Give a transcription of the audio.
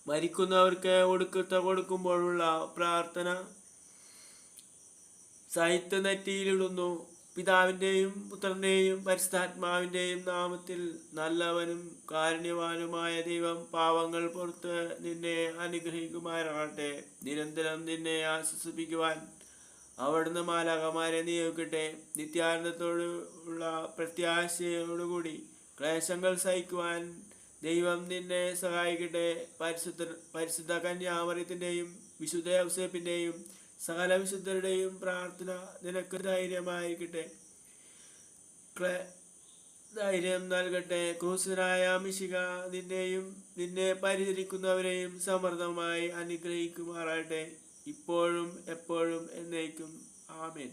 മരിക്കുന്നവർക്ക് ഒടുക്കത്തെ കൊടുക്കുമ്പോഴുള്ള പ്രാർത്ഥന. സാഹിത്യ നെറ്റിയിലിടുന്നു. പിതാവിൻ്റെയും പുത്രൻ്റെയും പരിശുദ്ധാത്മാവിൻ്റെയും നാമത്തിൽ. നല്ലവനും കാരുണ്യവാനുമായ ദൈവം പാവങ്ങൾ പുറത്ത് നിന്നെ അനുഗ്രഹിക്കുമാറാകട്ടെ. നിരന്തരം നിന്നെ ആശ്വസിപ്പിക്കുവാൻ അവിടുന്ന് മാലാഖമാരെ നിയോഗിക്കട്ടെ. നിത്യാനന്ദത്തോടുള്ള പ്രത്യാശയോടുകൂടി ക്ലേശങ്ങൾ സഹിക്കുവാൻ ദൈവം നിന്നെ സഹായിക്കട്ടെ. പരിശുദ്ധ കന്യാമറിയത്തിൻ്റെയും വിശുദ്ധ യൗസേപ്പിൻ്റെയും സകല വിശുദ്ധരുടെയും പ്രാർത്ഥന നിനക്ക് ധൈര്യമായിരിക്കട്ടെ, ധൈര്യം നൽകട്ടെ. ക്രൂശനായ മിശിഹ നിന്നെയും നിന്നെ പരിചരിക്കുന്നവരെയും സമൃദ്ധമായി അനുഗ്രഹിക്കുമാറാകട്ടെ, ഇപ്പോഴും എപ്പോഴും എന്നേക്കും. ആമേൻ.